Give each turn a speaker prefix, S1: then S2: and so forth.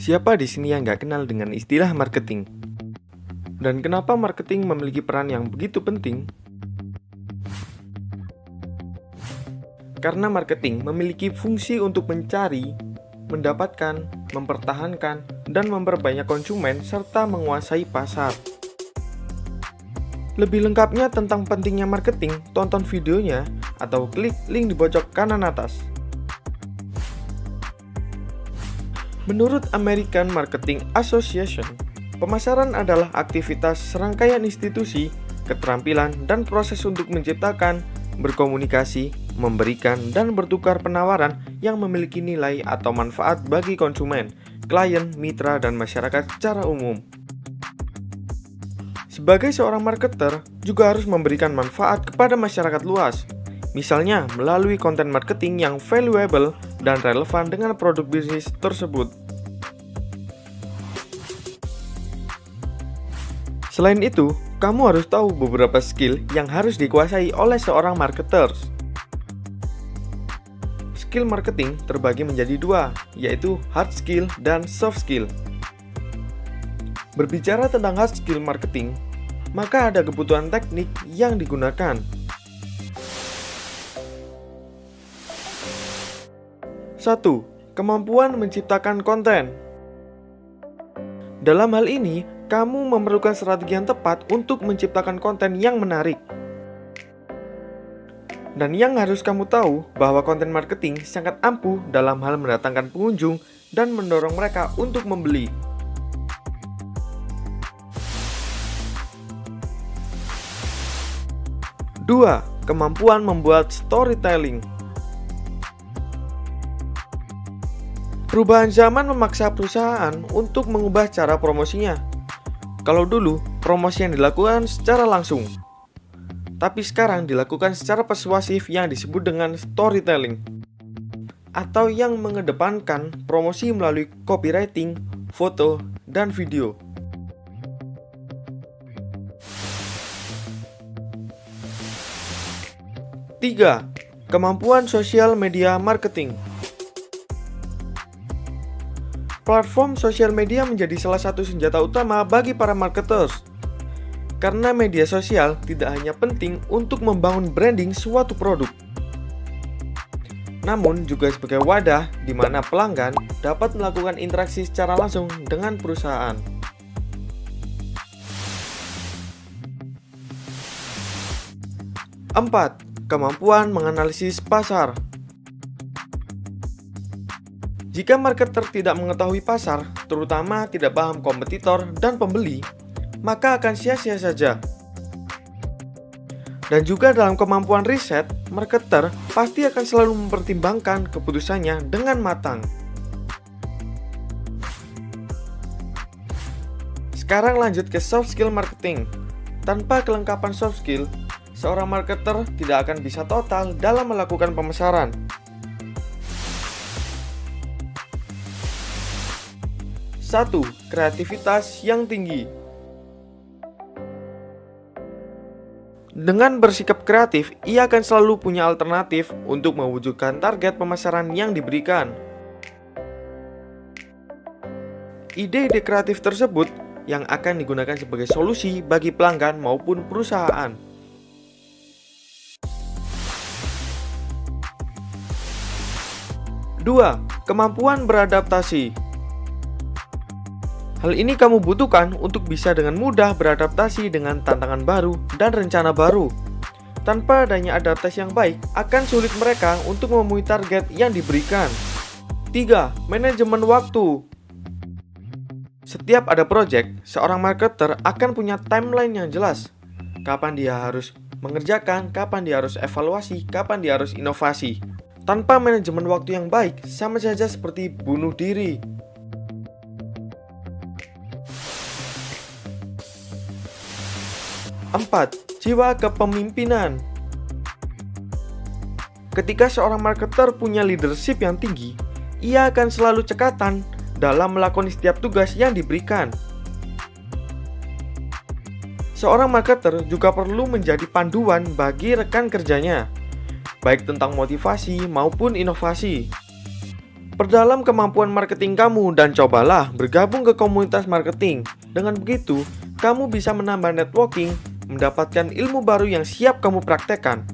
S1: Siapa di sini yang nggak kenal dengan istilah marketing? Dan kenapa marketing memiliki peran yang begitu penting? Karena marketing memiliki fungsi untuk mencari, mendapatkan, mempertahankan, dan memperbanyak konsumen serta menguasai pasar. Lebih lengkapnya tentang pentingnya marketing, tonton videonya atau klik link di pojok kanan atas. Menurut American Marketing Association, pemasaran adalah aktivitas serangkaian institusi, keterampilan, dan proses untuk menciptakan, berkomunikasi, memberikan, dan bertukar penawaran yang memiliki nilai atau manfaat bagi konsumen, klien, mitra, dan masyarakat secara umum. Sebagai seorang marketer, juga harus memberikan manfaat kepada masyarakat luas, misalnya melalui konten marketing yang valuable dan relevan dengan produk bisnis tersebut. Selain itu, kamu harus tahu beberapa skill yang harus dikuasai oleh seorang marketer. Skill marketing terbagi menjadi dua, yaitu hard skill dan soft skill. Berbicara tentang hard skill marketing, maka ada kebutuhan teknik yang digunakan. 1. Kemampuan menciptakan konten. Dalam hal ini, kamu memerlukan strategi yang tepat untuk menciptakan konten yang menarik. Dan yang harus kamu tahu bahwa konten marketing sangat ampuh dalam hal mendatangkan pengunjung dan mendorong mereka untuk membeli. Dua, kemampuan membuat storytelling. Perubahan zaman memaksa perusahaan untuk mengubah cara promosinya. Kalau dulu, promosi yang dilakukan secara langsung, tapi sekarang dilakukan secara persuasif yang disebut dengan storytelling, atau yang mengedepankan promosi melalui copywriting, foto, dan video. 3. Kemampuan sosial media marketing. Platform sosial media menjadi salah satu senjata utama bagi para marketers. Karena media sosial tidak hanya penting untuk membangun branding suatu produk, namun juga sebagai wadah di mana pelanggan dapat melakukan interaksi secara langsung dengan perusahaan. 4. Kemampuan menganalisis pasar. Jika marketer tidak mengetahui pasar, terutama tidak paham kompetitor dan pembeli, maka akan sia-sia saja. Dan juga dalam kemampuan riset, marketer pasti akan selalu mempertimbangkan keputusannya dengan matang. Sekarang lanjut ke soft skill marketing. Tanpa kelengkapan soft skill, seorang marketer tidak akan bisa total dalam melakukan pemasaran. 1. Kreativitas yang tinggi. Dengan bersikap kreatif, ia akan selalu punya alternatif untuk mewujudkan target pemasaran yang diberikan. Ide-ide kreatif tersebut yang akan digunakan sebagai solusi bagi pelanggan maupun perusahaan. 2. Kemampuan beradaptasi. Hal ini kamu butuhkan untuk bisa dengan mudah beradaptasi dengan tantangan baru dan rencana baru. Tanpa adanya adaptasi yang baik, akan sulit mereka untuk memenuhi target yang diberikan. 3. Manajemen waktu. Setiap ada proyek, seorang marketer akan punya timeline yang jelas. Kapan dia harus mengerjakan, kapan dia harus evaluasi, kapan dia harus inovasi. Tanpa manajemen waktu yang baik, sama saja seperti bunuh diri. 4. Jiwa kepemimpinan. Ketika seorang marketer punya leadership yang tinggi, ia akan selalu cekatan dalam melakoni setiap tugas yang diberikan. Seorang marketer juga perlu menjadi panduan bagi rekan kerjanya. baik tentang motivasi maupun inovasi. Perdalam kemampuan marketing kamu dan cobalah bergabung ke komunitas marketing. Dengan begitu, kamu bisa menambah networking, mendapatkan ilmu baru yang siap kamu praktekkan.